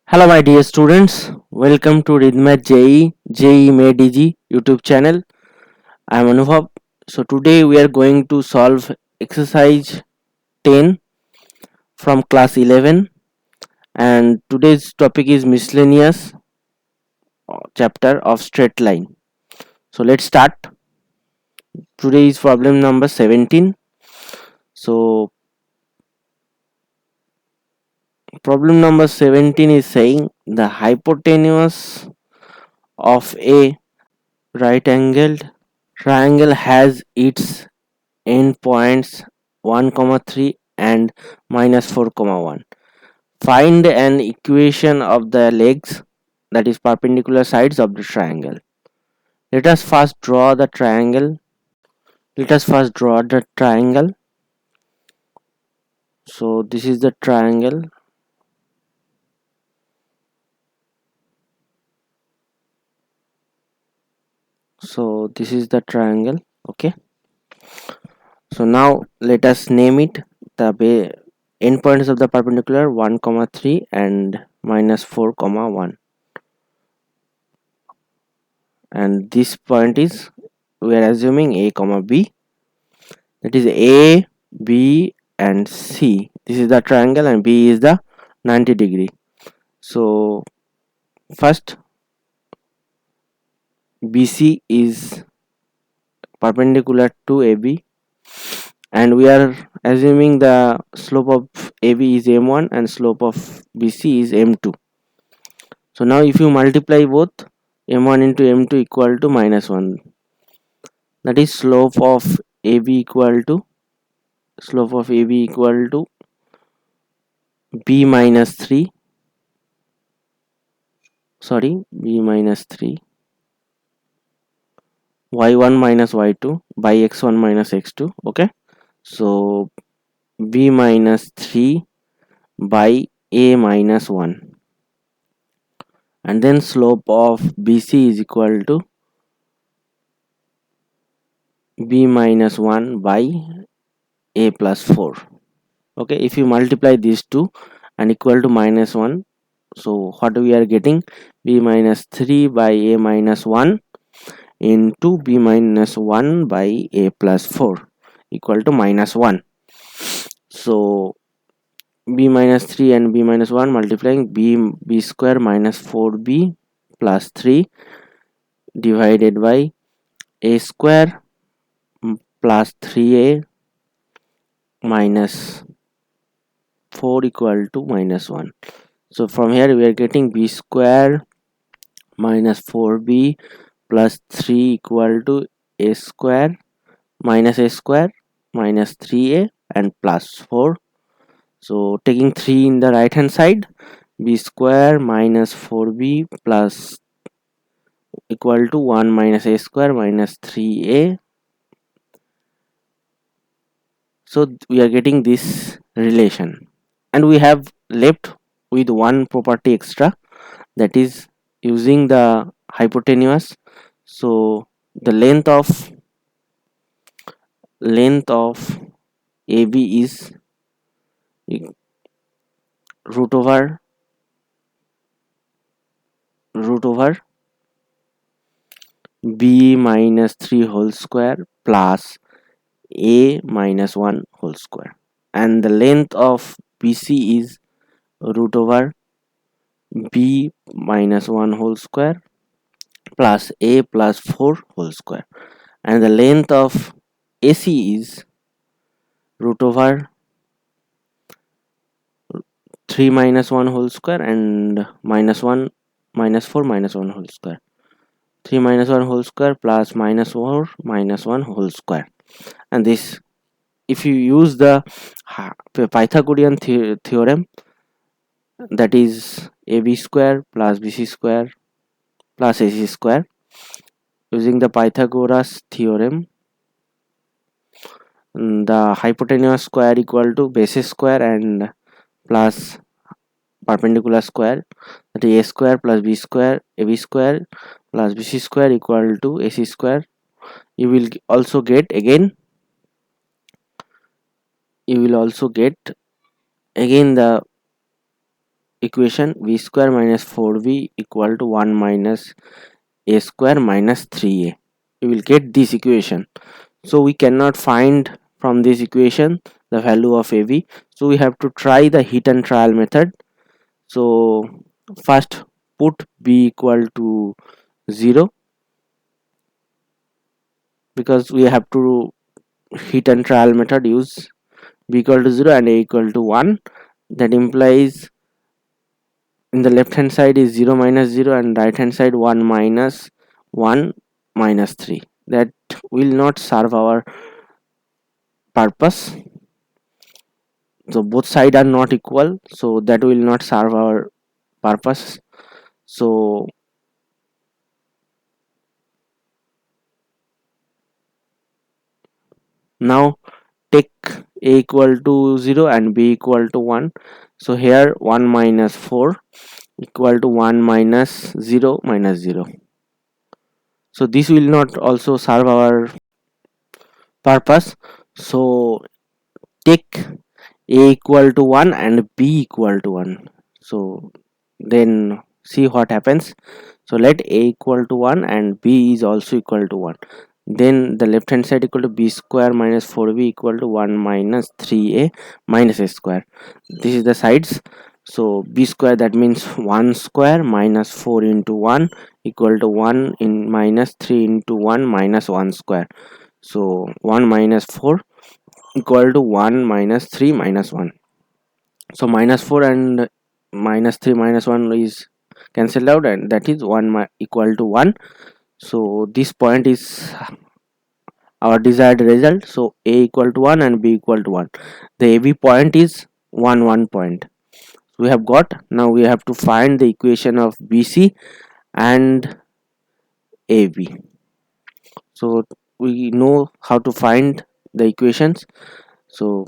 Hello my dear students, welcome to ReadMath JEE Made Easy YouTube channel. I am Anubhav. So today we are going to solve exercise 10 from class 11 and today's topic is miscellaneous chapter of straight line. So let's start. Today is problem number 17. So problem number 17 is saying the hypotenuse of a right angled triangle has its endpoints 1, 3 and minus 4, 1. Find an equation of the legs, that is perpendicular sides of the triangle. Let us first draw the triangle. So this is the triangle. Okay. So now let us name it. The endpoints of the perpendicular 1, 3 and minus 4, 1. And this point is, we are assuming a comma b, that is a, b and c. This is the triangle and b is the 90-degree. So first bc is perpendicular to ab and we are assuming the slope of ab is m1 and slope of bc is m2. So now if you multiply both, m1 into m2 equal to minus 1, that is slope of ab equal to b minus 3, y1 minus y2 by x1 minus x2. Okay, so b minus 3 by a minus 1, and then slope of bc is equal to b minus 1 by a plus 4. Okay, if you multiply these two and equal to minus 1, so what we are getting, b minus 3 by a minus 1 into b minus 1 by a plus 4 equal to minus 1. So b minus 3 and b minus 1 multiplying, b square minus 4b plus 3 divided by a square plus 3a minus 4 equal to minus 1. So from here we are getting b square minus 4b plus 3 equal to a square minus 3a and plus 4. So taking 3 in the right hand side, b square minus 4b plus equal to 1 minus a square minus 3a. So we are getting this relation and we have left with one property extra, that is using the hypotenuse. So the length of AB is root over b minus 3 whole square plus a minus 1 whole square, and the length of BC is root over b minus 1 whole square plus a plus 4 whole square, and the length of AC is root over 3 minus 1 whole square and minus 1 minus 4 minus 1 whole square, 3 minus 1 whole square plus minus 4 minus 1 whole square. And this, if you use the Pythagorean theorem, that is AB square plus BC square plus AC square, using the Pythagoras theorem, the hypotenuse square equal to base square and plus perpendicular square, that is a square plus b square ab square plus bc square equal to ac square. You will also get again the equation v square minus 4v equal to 1 minus a square minus 3a. We will get this equation. So we cannot find from this equation the value of av, so we have to try the hit and trial method. So first put b equal to 0, because we have to hit and trial method use b equal to 0 and a equal to 1. That implies in the left hand side is 0 minus 0 and right hand side 1 minus 1 minus 3. That will not serve our purpose. So both sides are not equal, so that will not serve our purpose. So now take a equal to 0 and b equal to 1. So here 1 minus 4 equal to 1 minus 0 minus 0. So this will not also serve our purpose. So take a equal to 1 and b equal to 1. So then see what happens. So let a equal to 1 and b is also equal to 1. Then the left hand side equal to b square minus 4b equal to 1 minus 3a minus a square. This is the sides. So b square, that means 1 square minus 4 into 1 equal to 1 in minus 3 into 1 minus 1 square. So 1 minus 4 equal to 1 minus 3 minus 1. So minus 4 and minus 3 minus 1 is cancelled out, and that is 1 equal to 1. So this point is our desired result. So a equal to 1 and b equal to 1. The ab point is 1 point. We have got. Now we have to find the equation of bc and ab. So we know how to find the equations. So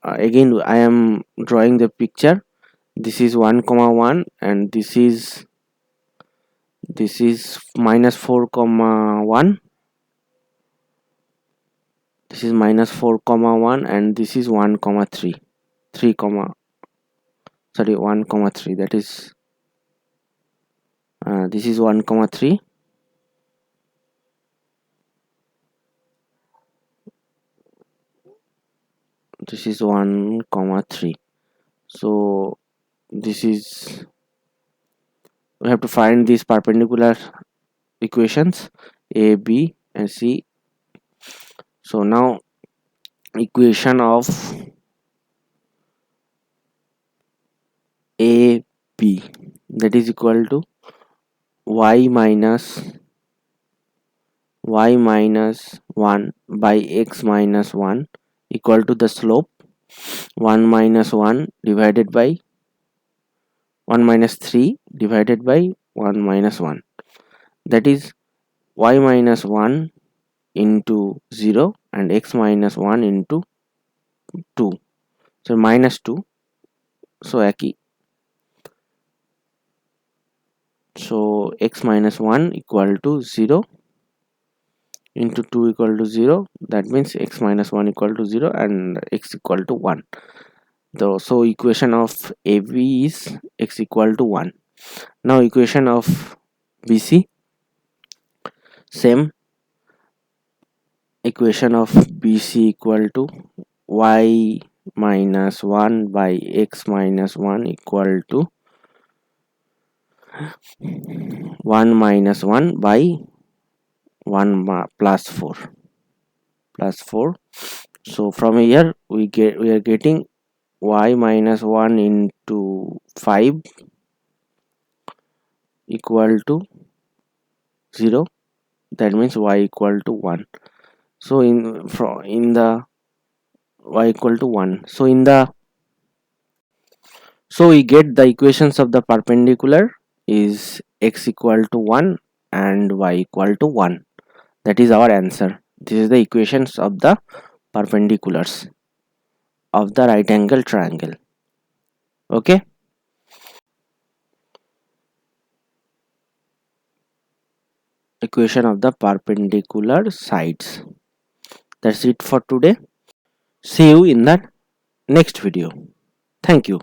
again I am drawing the picture. This is 1 comma 1 and this is minus 4 comma 1. This is minus 4 comma 1 and this is 1 comma 3 1 comma 3. That is this is 1 comma 3. This is 1 comma 3. So this is, we have to find these perpendicular equations a, b and c. So now equation of a, b, that is equal to y minus 1 by x minus 1 equal to the slope 1 minus 1 divided by 1 minus 3 divided by 1 minus 1. That is y minus 1 into 0 and x minus 1 into 2. So minus 2. So aki. So x minus 1 equal to 0 into 2 equal to 0. That means x minus 1 equal to 0 and x equal to 1. So equation of AB is x equal to 1. Now equation of BC, same. Equation of BC equal to y minus 1 by x minus 1 equal to 1 minus 1 by 1 plus 4. So from here we are getting y minus 1 into 5 equal to 0. That means y equal to 1. So in the y equal to 1. So we get the equations of the perpendicular is x equal to 1 and y equal to 1. That is our answer. This is the equations of the perpendiculars of the right angle triangle. Okay. Equation of the perpendicular sides. That's it for today. See you in the next video. Thank you.